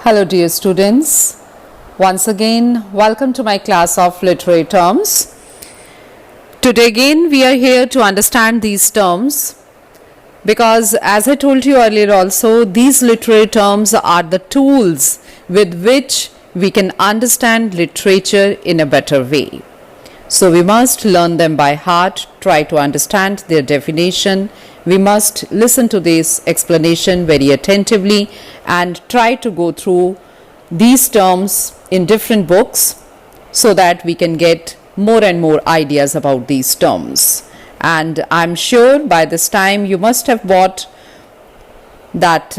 Hello dear students, once again welcome to my class of literary terms. Today again we are here to understand these terms because as I told you earlier also, these literary terms are the tools with which we can understand literature in a better way. So we must learn them by heart, try to understand their definition. We must listen to this explanation very attentively and try to go through these terms in different books so that we can get more and more ideas about these terms. And I'm sure by this time you must have bought that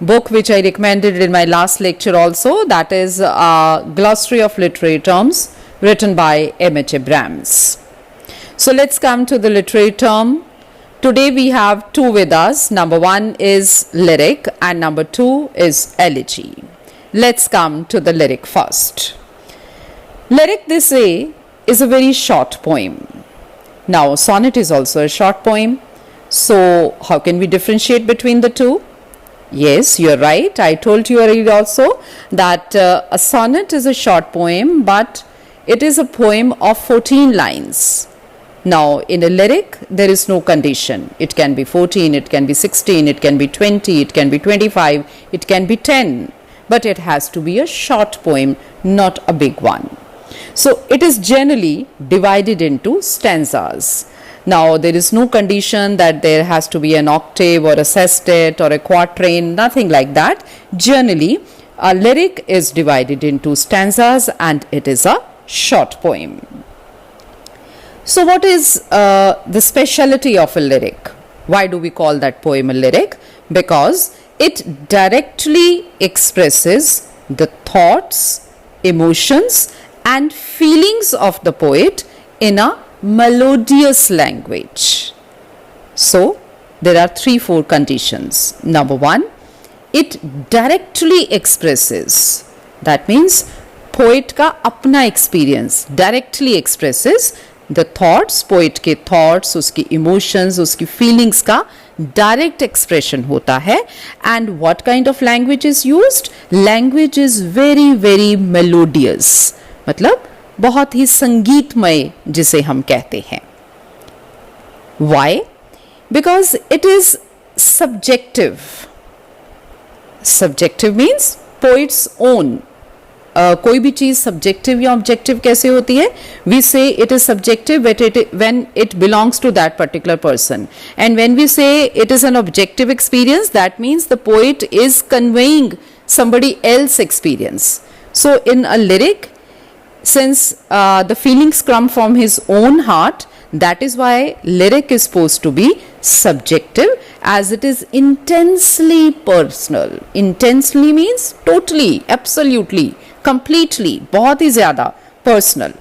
book which I recommended in my last lecture also, that is Glossary of Literary Terms written by M.H. Abrams. So let's come to the literary term. Today we have two with us. Number one is lyric and number two is elegy. Let's come to the lyric first. Lyric, they say, is a very short poem. Now sonnet is also a short poem. So how can we differentiate between the two? Yes, you're right. I told you earlier also that a sonnet is a short poem, but it is a poem of 14 lines. Now, in a lyric, there is no condition. It can be 14, it can be 16, it can be 20, it can be 25, it can be 10. But it has to be a short poem, not a big one. So, it is generally divided into stanzas. Now, there is no condition that there has to be an octave or a sestet or a quatrain, nothing like that. Generally, a lyric is divided into stanzas and it is a short poem. So what is the speciality of a lyric? Why do we call that poem a lyric? Because it directly expresses the thoughts, emotions and feelings of the poet in a melodious language. So there are 3-4 conditions. Number one, it directly expresses. That means poet का अपना experience directly expresses the thoughts, poet के thoughts, उसकी emotions, उसकी feelings का direct expression होता है. And what kind of language is used? Language is very very melodious. मतलब बहुत ही संगीतमय जिसे हम कहते हैं. Why? Because it is subjective. Subjective means poet's own. कोई भी चीज़ सब्जेक्टिव या ऑब्जेक्टिव कैसे होती है? We say it is subjective when it belongs to that particular person. And when we say it is an objective experience, that means the poet is conveying somebody else's experience. So in a lyric, since the feelings come from his own heart, that is why lyric is supposed to be subjective, as it is intensely personal. Intensely means totally, absolutely, completely, बहुत ही ज़्यादा personal.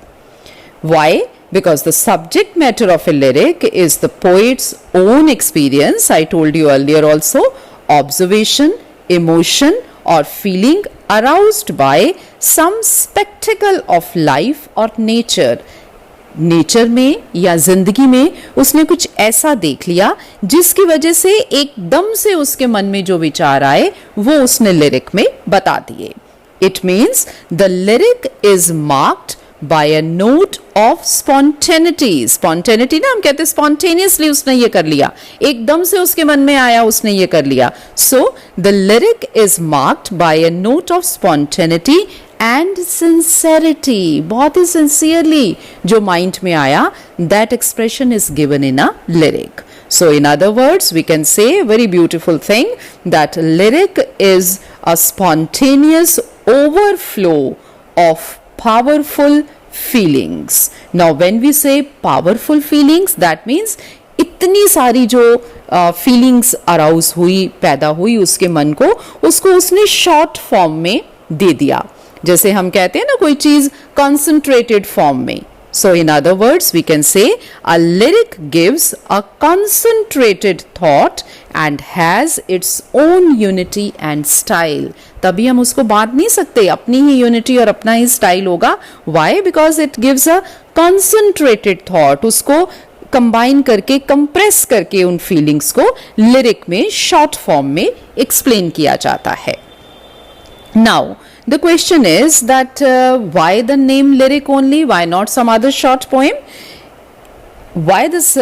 Why? Because the subject matter of a lyric is the poet's own experience. I told you earlier also, observation, emotion or feeling aroused by some spectacle of life or nature. Nature में या जिंदगी में उसने कुछ ऐसा देख लिया जिसकी वजह से एकदम से उसके मन में जो विचार आए वो उसने लिरिक में बता दिए. It means the lyric is marked by a note of spontaneity. Spontaneity ना हम कहते हैं स्पॉन्टेनियसली उसने ये कर लिया, एकदम से उसके मन में आया उसने ये कर लिया. So the lyric is marked by a note of spontaneity and sincerity. बहुत ही sincerely जो mind में आया, that expression is given in a lyric. So in other words, we can say a very beautiful thing that lyric is a spontaneous overflow of powerful feelings. Now when we say powerful feelings, that means इतनी सारी जो feelings arouse हुई, पैदा हुई उसके मन को, उसको उसने short form में दे दिया. जैसे हम कहते हैं ना कोई चीज concentrated form में. So in other words, we can say a lyric gives a concentrated thought and has its own unity and style. तभी हम उसको बांट नहीं सकते, अपनी ही unity और अपना ही style होगा. Why? Because it gives a concentrated thought. उसको कंबाइन करके, कंप्रेस करके उन फीलिंग्स को लिरिक में शॉर्ट फॉर्म में एक्सप्लेन किया जाता है. Now, the question is that why the name lyric only? Why not some other short poem? Why this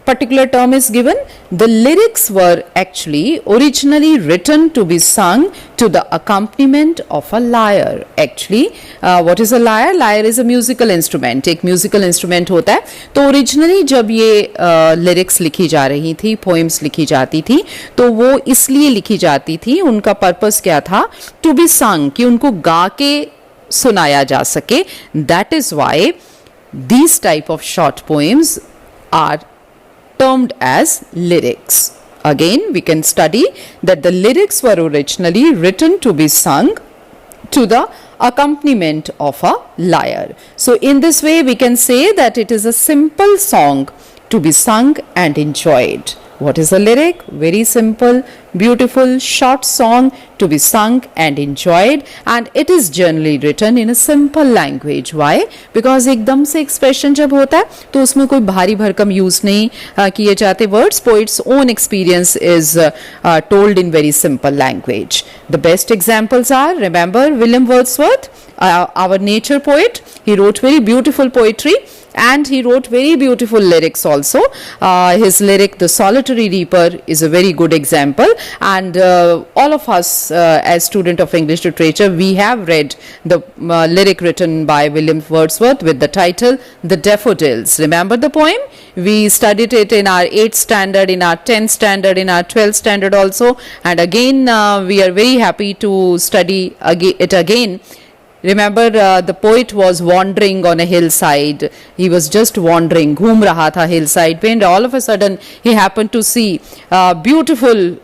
particular term is given? The lyrics were actually originally written to be sung to the accompaniment of a lyre. Actually, what is a lyre? Lyre is a musical instrument. एक musical instrument होता है. तो originally जब ये lyrics लिखी जा रही थी, poems लिखी जाती थी, तो वो इसलिए लिखी जाती थी, उनका purpose क्या था? To be sung, कि उनको गा के सुनाया जा सके. That is why these type of short poems are termed as lyrics. Again, we can study that the lyrics were originally written to be sung to the accompaniment of a lyre. So, in this way, we can say that it is a simple song to be sung and enjoyed. What is a lyric? Very simple, beautiful, short song to be sung and enjoyed, and it is generally written in a simple language. Why? Because एकदम से expression जब होता है तो उसमें कोई भारी भरकम use नहीं किए जाते words. Poet's own experience is told in very simple language. The best examples are, remember William Wordsworth, our nature poet. He wrote very beautiful poetry. And he wrote very beautiful lyrics also. His lyric, The Solitary Reaper, is a very good example. And all of us, as student of English literature, we have read the lyric written by William Wordsworth with the title, The Daffodils. Remember the poem? We studied it in our 8th standard, in our 10th standard, in our 12th standard also. And again, we are very happy to study it again. Remember, the poet was wandering on a hillside. He was just wandering, घूम रहा था hillside पे, and all of a sudden he happened to see beautiful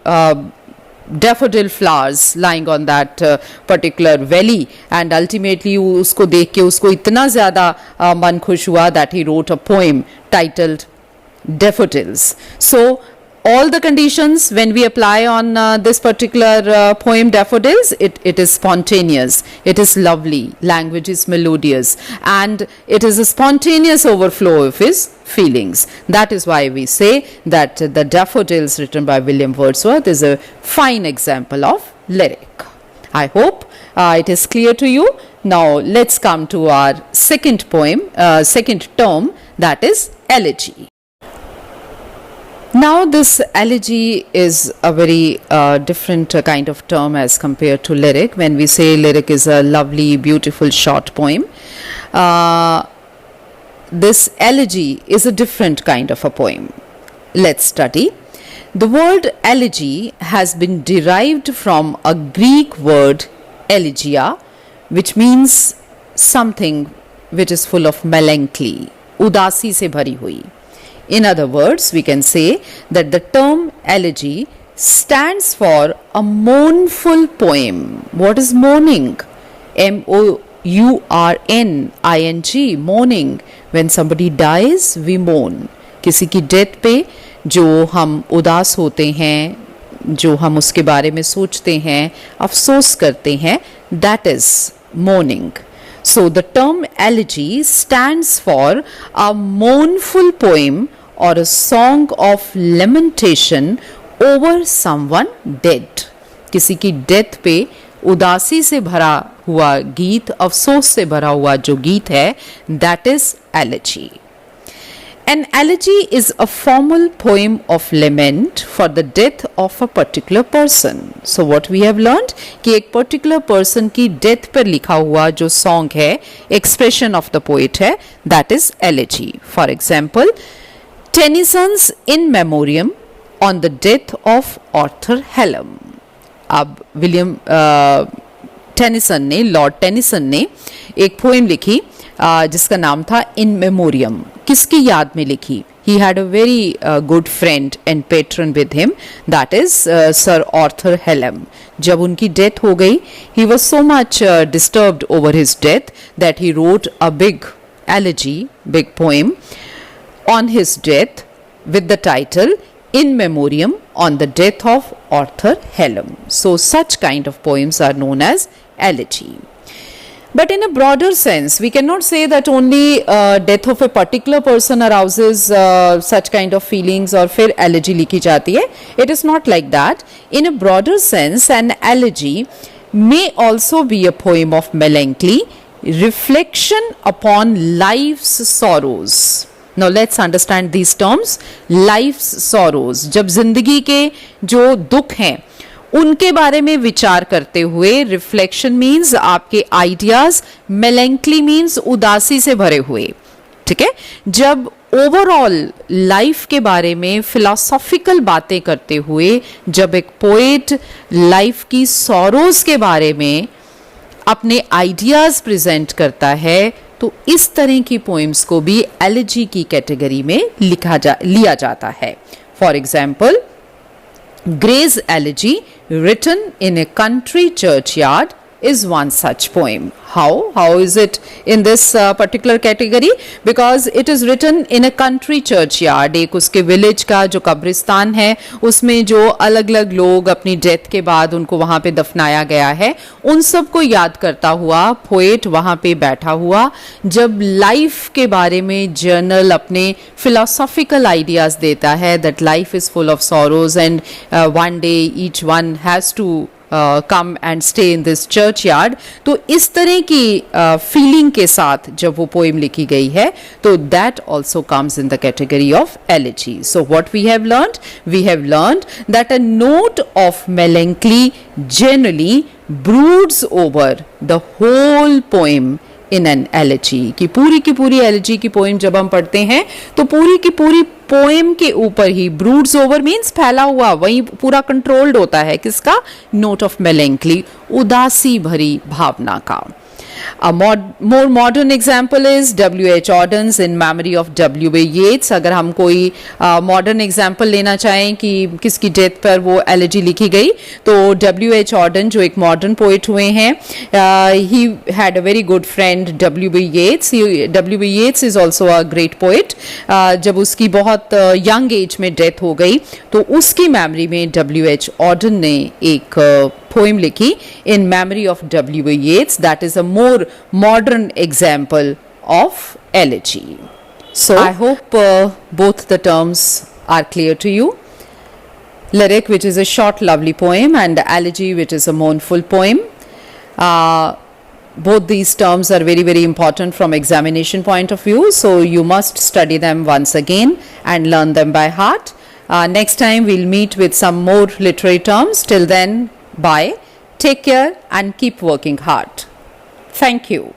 daffodil flowers lying on that particular valley, and ultimately उसको देख के उसको इतना ज़्यादा मन खुश हुआ that he wrote a poem titled Daffodils. So all the conditions when we apply on this particular poem Daffodils, it is spontaneous, it is lovely, language is melodious, and it is a spontaneous overflow of his feelings. That is why we say that the Daffodils written by William Wordsworth is a fine example of lyric. I hope it is clear to you. Now let's come to our second poem, second term, that is elegy. Now this elegy is a very different kind of term as compared to lyric. When we say lyric is a lovely, beautiful, short poem, this elegy is a different kind of a poem. Let's study. The word elegy has been derived from a Greek word elegia, which means something which is full of melancholy, उदासी से भरी हुई. In other words, we can say that the term elegy stands for a mournful poem. What is mourning? M-O-U-R-N-I-N-G, mourning. When somebody dies, we mourn. किसी की death पे जो हम उदास होते हैं, जो हम उसके बारे में सोचते हैं, अफसोस करते हैं, that is mourning. So the term elegy stands for a mournful poem or a song of lamentation over someone dead. किसी की डेथ पे उदासी से भरा हुआ गीत, अफसोस से भरा हुआ जो गीत है, that is elegy. An elegy is a formal poem of lament for the death of a particular person. So what we have learned कि एक particular person की death पर लिखा हुआ जो song है, expression of the poet है, that is elegy. For example, Tennyson's In Memoriam on the death of Arthur Hallam. अब विलियम टेनिसन ने, लॉर्ड टेनिसन ने एक पोएम लिखी जिसका नाम था इन मेमोरियम. किसकी याद में लिखी? He had a very good friend and patron with him, that is Sir Arthur Hallam. जब उनकी death हो गई, he was so much disturbed over his death that he wrote a big elegy, big poem on his death with the title In Memoriam on the death of Arthur Hallam. So such kind of poems are known as elegy. But in a broader sense, we cannot say that only death of a particular person arouses such kind of feelings और फिर elegy लिखी जाती है. It is not like that. In a broader sense, an elegy may also be a poem of melancholy, reflection upon life's sorrows. Now let's understand these terms. Life's sorrows, जब जिंदगी के जो दुख हैं उनके बारे में विचार करते हुए, रिफ्लेक्शन मीन्स आपके आइडियाज, मेलैंकली मीन्स उदासी से भरे हुए, ठीक है। जब ओवरऑल लाइफ के बारे में फिलोसॉफिकल बातें करते हुए जब एक पोएट लाइफ की सॉरोज के बारे में अपने आइडियाज प्रेजेंट करता है, तो इस तरह की पोएम्स को भी एलिजी की कैटेगरी में लिया जाता है। For example, Gray's Elegy, written in a country churchyard, is one such poem. How is it in this particular category? Because it is written in a country churchyard. एक उसके village का जो कब्रिस्तान है उसमें जो अलग अलग लोग अपनी डेथ के बाद उनको वहाँ पे दफनाया गया है, उन सबको याद करता हुआ पोएट वहाँ पे बैठा हुआ जब लाइफ के बारे में जर्नल अपने फिलोसॉफिकल आइडियाज देता है, that life is full of sorrows and one day each one has to come and stay in this churchyard. तो इस तरह की फीलिंग के साथ जब वो पोएम लिखी गई है तो that also comes in the category of elegy. So what we have learned? We have learned that a note of melancholy generally broods over the whole poem in an elegy. कि पूरी elegy की poem जब हम पढ़ते हैं तो पूरी की पूरी पोएम के ऊपर ही, ब्रूड्स ओवर मीन्स फैला हुआ, वही पूरा कंट्रोल्ड होता है किसका? नोट ऑफ मेलैंकली, उदासी भरी भावना का। A more modern example is W.H. Auden's In Memory of W.A. Yeats. अगर हम कोई मॉडर्न एग्जाम्पल लेना चाहें कि किसकी डेथ पर वो एलिजी लिखी गई, तो W.H. Auden जो एक मॉडर्न पोइट हुए हैं, he had a very good friend W.B. Yeats. W.B. Yeats is also a great poet. जब उसकी बहुत यंग एज में डेथ हो गई तो उसकी मेमोरी में W.H. Auden ने एक poem लिखी in memory of W.A. Yeats. That is a more modern example of elegy. So I hope both the terms are clear to you. Lyric, which is a short lovely poem, and elegy, which is a mournful poem. Both these terms are very important from examination point of view, so you must study them once again and learn them by heart. Next time we'll meet with some more literary terms. Till then, bye, take care and keep working hard. Thank you.